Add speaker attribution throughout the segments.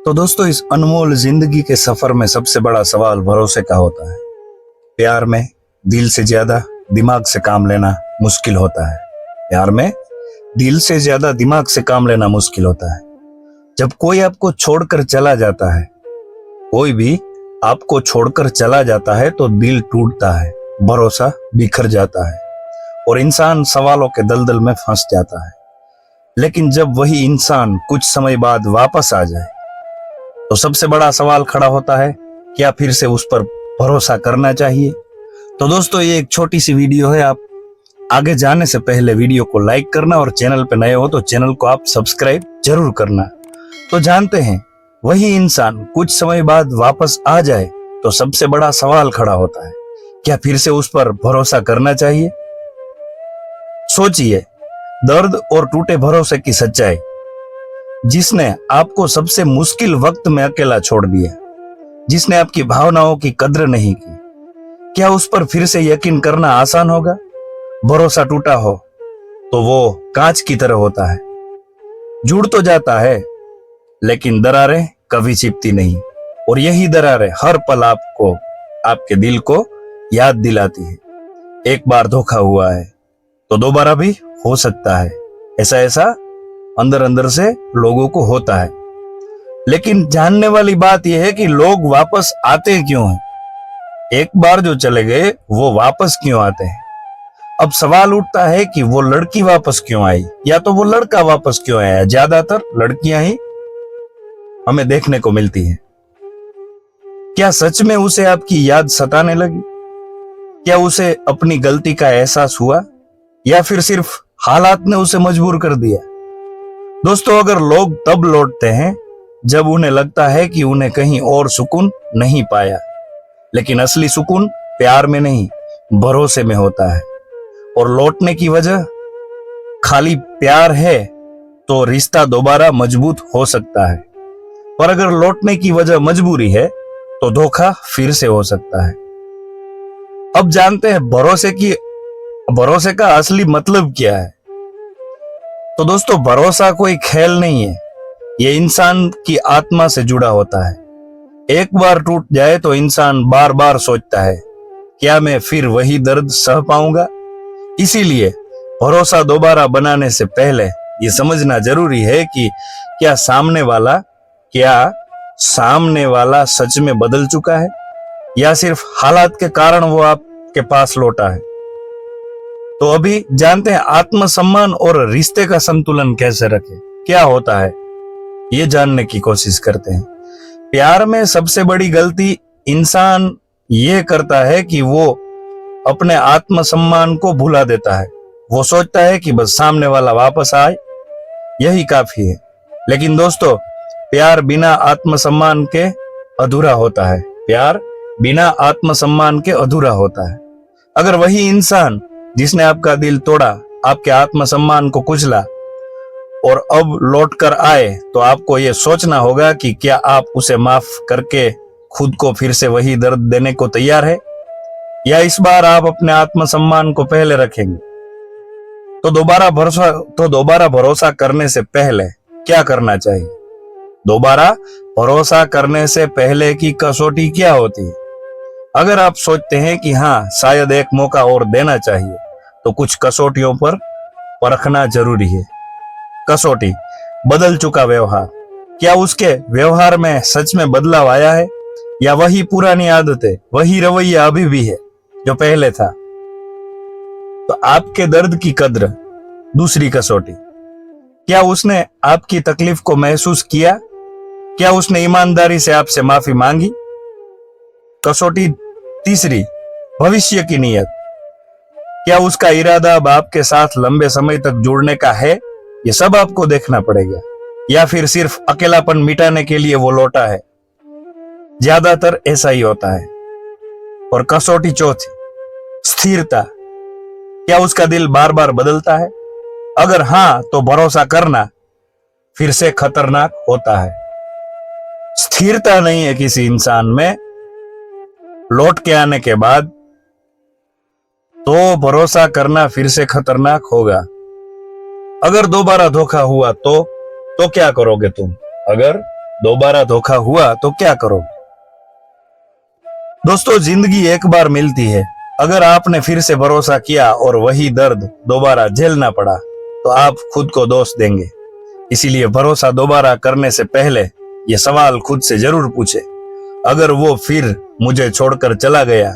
Speaker 1: तो दोस्तों, इस अनमोल जिंदगी के सफर में सबसे बड़ा सवाल भरोसे का होता है। प्यार में दिल से ज्यादा दिमाग से काम लेना मुश्किल होता है। प्यार में दिल से ज्यादा दिमाग से काम लेना मुश्किल होता है। जब कोई आपको छोड़कर चला जाता है, कोई भी आपको छोड़कर चला जाता है तो दिल टूटता है, भरोसा बिखर जाता है और इंसान सवालों के दलदल में फंस जाता है। लेकिन जब वही इंसान कुछ समय बाद वापस आ जाए तो सबसे बड़ा सवाल खड़ा होता है, क्या फिर से उस पर भरोसा करना चाहिए? तो दोस्तों, ये एक छोटी सी वीडियो है। आप आगे जाने से पहले वीडियो को लाइक करना और चैनल पे नए हो तो चैनल को आप सब्सक्राइब जरूर करना। तो जानते हैं, वही इंसान कुछ समय बाद वापस आ जाए तो सबसे बड़ा सवाल खड़ा होता है, क्या फिर से उस पर भरोसा करना चाहिए? सोचिए, दर्द और टूटे भरोसे की सच्चाई। जिसने आपको सबसे मुश्किल वक्त में अकेला छोड़ दिया, जिसने आपकी भावनाओं की कद्र नहीं की, क्या उस पर फिर से यकीन करना आसान होगा? भरोसा टूटा हो तो वो कांच की तरह होता है, जुड़ तो जाता है लेकिन दरारें कभी छिपती नहीं, और यही दरारें हर पल आपको, आपके दिल को याद दिलाती है, एक बार धोखा हुआ है तो दोबारा भी हो सकता है। ऐसा अंदर अंदर से लोगों को होता है। लेकिन जानने वाली बात यह है कि लोग वापस आते क्यों हैं? एक बार जो चले गए वो वापस क्यों आते हैं? अब सवाल उठता है कि वो लड़की वापस क्यों आई, या तो वो लड़का वापस क्यों आया। ज्यादातर लड़कियां ही हमें देखने को मिलती हैं। क्या सच में उसे आपकी याद सताने लगी? क्या उसे अपनी गलती का एहसास हुआ, या फिर सिर्फ हालात ने उसे मजबूर कर दिया? दोस्तों, अगर लोग तब लौटते हैं जब उन्हें लगता है कि उन्हें कहीं और सुकून नहीं पाया, लेकिन असली सुकून प्यार में नहीं, भरोसे में होता है। और लौटने की वजह खाली प्यार है तो रिश्ता दोबारा मजबूत हो सकता है, पर अगर लौटने की वजह मजबूरी है तो धोखा फिर से हो सकता है। अब जानते हैं भरोसे का असली मतलब क्या है। तो दोस्तों, भरोसा कोई खेल नहीं है, ये इंसान की आत्मा से जुड़ा होता है। एक बार टूट जाए तो इंसान बार बार सोचता है, क्या मैं फिर वही दर्द सह पाऊंगा? इसीलिए भरोसा दोबारा बनाने से पहले ये समझना जरूरी है कि क्या सामने वाला सच में बदल चुका है, या सिर्फ हालात के कारण वो आपके पास लौटा है। तो अभी जानते हैं आत्मसम्मान और रिश्ते का संतुलन कैसे रखें, क्या होता है, ये जानने की कोशिश करते हैं। प्यार में सबसे बड़ी गलती इंसान ये करता है कि वो अपने आत्मसम्मान को भुला देता है। वो सोचता है कि बस सामने वाला वापस आए, यही काफी है। लेकिन दोस्तों, प्यार बिना आत्मसम्मान के अधूरा होता है। प्यार बिना आत्मसम्मान के अधूरा होता है। अगर वही इंसान जिसने आपका दिल तोड़ा, आपके आत्मसम्मान को कुचला, और अब लौट कर आए, तो आपको यह सोचना होगा कि क्या आप उसे माफ करके खुद को फिर से वही दर्द देने को तैयार है, या इस बार आप अपने आत्मसम्मान को पहले रखेंगे। तो दोबारा भरोसा करने से पहले क्या करना चाहिए? दोबारा भरोसा करने से पहले की कसौटी क्या होती है? अगर आप सोचते हैं कि हाँ, शायद एक मौका और देना चाहिए, तो कुछ कसौटियों पर परखना जरूरी है। कसौटी: बदल चुका व्यवहार। क्या उसके व्यवहार में सच में बदलाव आया है, या वही पुरानी आदतें, वही रवैया अभी भी है जो पहले था? तो आपके दर्द की कद्र। दूसरी कसौटी: क्या उसने आपकी तकलीफ को महसूस किया? क्या उसने ईमानदारी से आपसे माफी मांगी? कसौटी तीसरी: भविष्य की नीयत। क्या उसका इरादा अब आपके साथ लंबे समय तक जुड़ने का है? ये सब आपको देखना पड़ेगा। या फिर सिर्फ अकेलापन मिटाने के लिए वो लौटा है? ज्यादातर ऐसा ही होता है। और कसौटी चौथी: स्थिरता। क्या उसका दिल बार बार बदलता है? अगर हाँ, तो भरोसा करना फिर से खतरनाक होता है। स्थिरता नहीं है किसी इंसान में लौट के आने के बाद, तो भरोसा करना फिर से खतरनाक होगा। अगर दोबारा धोखा हुआ तो क्या करोगे तुम? अगर दोबारा धोखा हुआ तो क्या करोगे? दोस्तों, जिंदगी एक बार मिलती है। अगर आपने फिर से भरोसा किया और वही दर्द दोबारा झेलना पड़ा तो आप खुद को दोष देंगे। इसीलिए भरोसा दोबारा करने से पहले ये सवाल खुद से जरूर पूछे, अगर वो फिर मुझे छोड़कर चला गया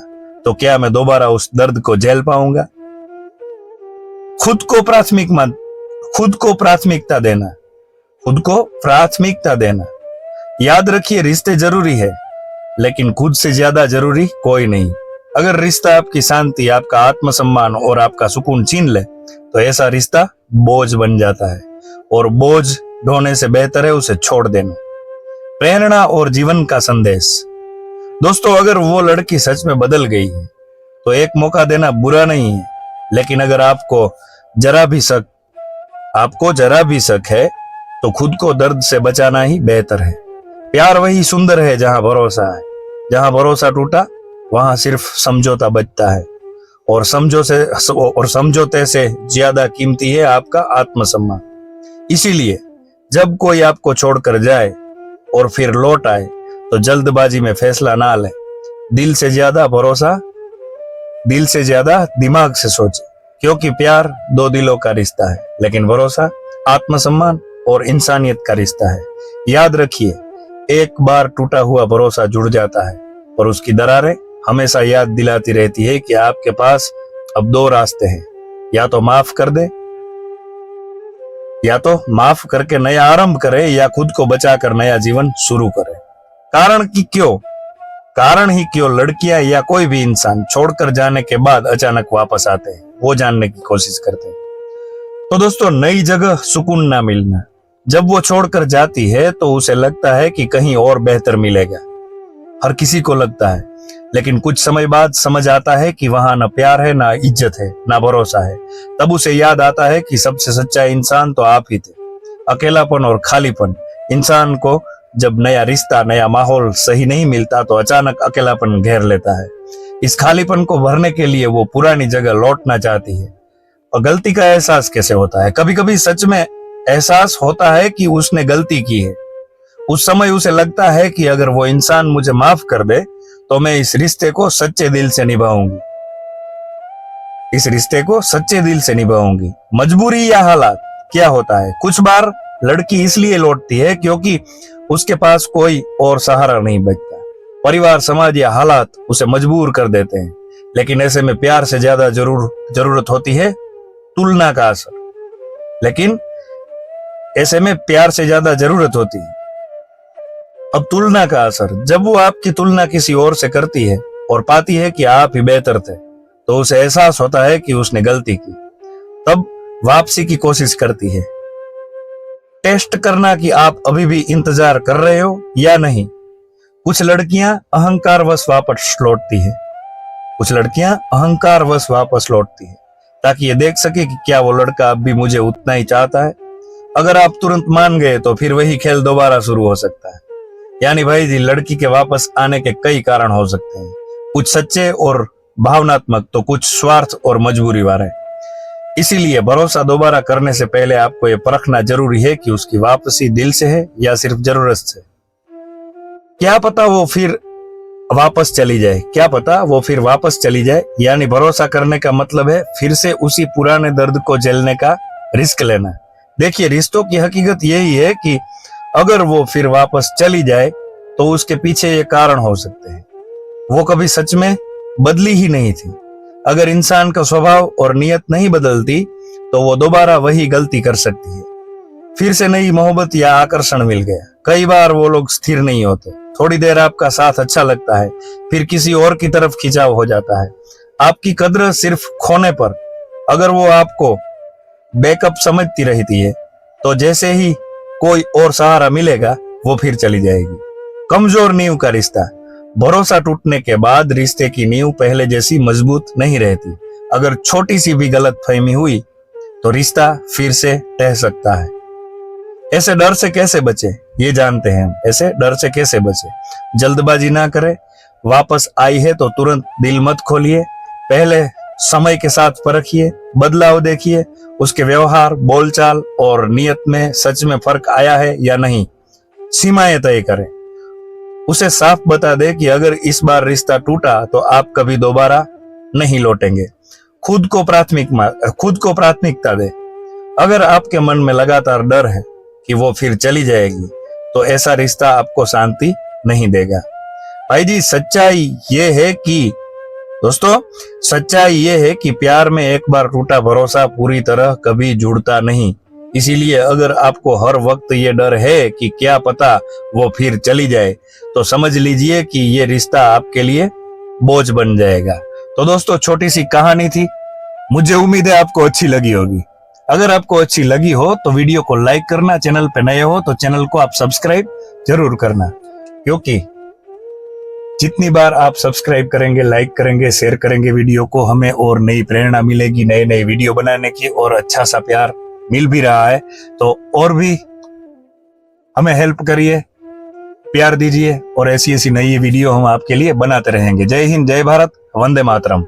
Speaker 1: तो क्या मैं दोबारा उस दर्द को झेल पाऊंगा? खुद को प्राथमिकता देना, खुद को प्राथमिकता देना। याद रखिए, रिश्ते जरूरी है लेकिन खुद से ज्यादा जरूरी कोई नहीं। अगर रिश्ता आपकी शांति, आपका आत्मसम्मान और आपका सुकून छीन ले तो ऐसा रिश्ता बोझ बन जाता है, और बोझ ढोने से बेहतर है उसे छोड़ देना। प्रेरणा और जीवन का संदेश। दोस्तों, अगर वो लड़की सच में बदल गई है तो एक मौका देना बुरा नहीं है, लेकिन अगर आपको जरा भी शक है तो खुद को दर्द से बचाना ही बेहतर है। प्यार वही सुंदर है जहां भरोसा है। जहां भरोसा टूटा वहां सिर्फ समझौता बचता है, और समझौते से ज्यादा कीमती है आपका आत्मसम्मान। इसीलिए जब कोई आपको छोड़कर जाए और फिर लौट आए तो जल्दबाजी में फैसला ना ले। दिल से ज्यादा दिमाग से सोचे, क्योंकि प्यार दो दिलों का रिश्ता है, लेकिन भरोसा आत्मसम्मान और इंसानियत का रिश्ता है। याद रखिए, एक बार टूटा हुआ भरोसा जुड़ जाता है और उसकी दरारें हमेशा याद दिलाती रहती है कि आपके पास अब दो रास्ते हैं, या तो माफ कर दे, या तो माफ करके नया आरंभ करे, या खुद को बचाकर नया जीवन शुरू करे। कारण ही क्यों लड़कियां या कोई भी इंसान छोड़कर जाने के बाद अचानक वापस आते हैं, वो जानने की कोशिश करते हैं। तो दोस्तों, नई जगह सुकून ना मिलना। जब वो छोड़कर जाती है तो उसे लगता है कि कहीं और बेहतर मिलेगा। हर किसी को लगता है, लेकिन कुछ समय बाद समझ आता है कि वहां ना प्यार है, ना इज्जत है, ना भरोसा है। तब उसे याद आता है कि सबसे सच्चा इंसान तो आप ही थे। अकेलापन और खालीपन। इंसान को जब नया रिश्ता, नया माहौल सही नहीं मिलता तो अचानक अकेलापन घेर लेता है। इस खालीपन को भरने के लिए वो पुरानी जगह लौटना चाहती है। और गलती का एहसास कैसे होता है? कभी कभी सच में एहसास होता है कि उसने गलती की है। उस समय उसे लगता है कि अगर वो इंसान मुझे माफ कर दे तो मैं इस रिश्ते को सच्चे दिल से निभाऊंगी। मजबूरी या हालात। क्या होता है, कुछ बार लड़की इसलिए लौटती है क्योंकि उसके पास कोई और सहारा नहीं बचता। परिवार, समाज या हालात उसे मजबूर कर देते हैं। लेकिन ऐसे में प्यार से ज्यादा जरूरत होती है तुलना का असर। अब तुलना का असर। जब वो आपकी तुलना किसी और से करती है और पाती है कि आप ही बेहतर थे तो उसे एहसास होता है कि उसने गलती की। तब वापसी की कोशिश करती है, टेस्ट करना कि आप अभी भी इंतजार कर रहे हो या नहीं। कुछ लड़कियां अहंकारवश वापस लौटती है ताकि ये देख सके कि क्या वो लड़का अब भी मुझे उतना ही चाहता है। अगर आप तुरंत मान गए तो फिर वही खेल दोबारा शुरू हो सकता है। यानी भाई जी, लड़की के वापस आने के कई कारण हो सकते हैं, कुछ सच्चे और भावनात्मक, तो कुछ स्वार्थ और मजबूरी वाले। इसीलिए भरोसा दोबारा करने से पहले आपको ये परखना जरूरी है कि उसकी वापसी दिल से है या सिर्फ जरूरत से। क्या पता वो फिर वापस चली जाए। यानी भरोसा करने का मतलब है फिर से उसी पुराने दर्द को झेलने का रिस्क लेना। देखिए, रिश्तों की हकीकत यही है कि अगर वो फिर वापस चली जाए तो उसके पीछे ये कारण हो सकते हैं, वो कभी सच में बदली ही नहीं थी। अगर इंसान का स्वभाव और नियत नहीं बदलती तो वो दोबारा वही गलती कर सकती है। फिर से नई मोहब्बत या आकर्षण मिल गया। कई बार वो लोग स्थिर नहीं होते। थोड़ी देर आपका साथ अच्छा लगता है, फिर किसी और की तरफ खिंचाव हो जाता है। आपकी कद्र सिर्फ खोने पर। अगर वो आपको बैकअप समझती रहती है तो जैसे ही कोई और सहारा मिलेगा वो फिर चली जाएगी। कमजोर नींव का रिश्ता। भरोसा टूटने के बाद रिश्ते की नींव पहले जैसी मजबूत नहीं रहती। अगर छोटी सी भी गलतफहमी हुई तो रिश्ता फिर से टह सकता है। ऐसे डर से कैसे बचे ये जानते हैं। ऐसे डर से कैसे बचे? जल्दबाजी ना करें। वापस आई है तो तुरंत दिल मत खोलिए। पहले समय के साथ परखिए, बदलाव देखिए, उसके व्यवहार, बोलचाल और नियत में सच में फर्क आया है या नहीं। सीमाएं तय करे, उसे साफ बता दे कि अगर इस बार रिश्ता टूटा तो आप कभी दोबारा नहीं लौटेंगे। खुद को प्राथमिकता दे। अगर आपके मन में लगातार डर है कि वो फिर चली जाएगी तो ऐसा रिश्ता आपको शांति नहीं देगा। भाई जी, सच्चाई ये है कि प्यार में एक बार टूटा भरोसा पूरी तरह कभी जुड़ता नहीं। इसीलिए अगर आपको हर वक्त ये डर है कि क्या पता वो फिर चली जाए, तो समझ लीजिए कि ये रिश्ता आपके लिए बोझ बन जाएगा। तो दोस्तों, छोटी सी कहानी थी, मुझे उम्मीद है आपको अच्छी लगी होगी। अगर आपको अच्छी लगी हो तो वीडियो को लाइक करना, चैनल पे नए हो तो चैनल को आप सब्सक्राइब जरूर करना, क्योंकि जितनी बार आप सब्सक्राइब करेंगे, लाइक करेंगे, शेयर करेंगे वीडियो को, हमें और नई प्रेरणा मिलेगी नए नए वीडियो बनाने की। और अच्छा सा प्यार मिल भी रहा है तो और भी हमें हेल्प करिए, प्यार दीजिए, और ऐसी ऐसी नई वीडियो हम आपके लिए बनाते रहेंगे। जय हिंद, जय भारत, वंदे मातरम।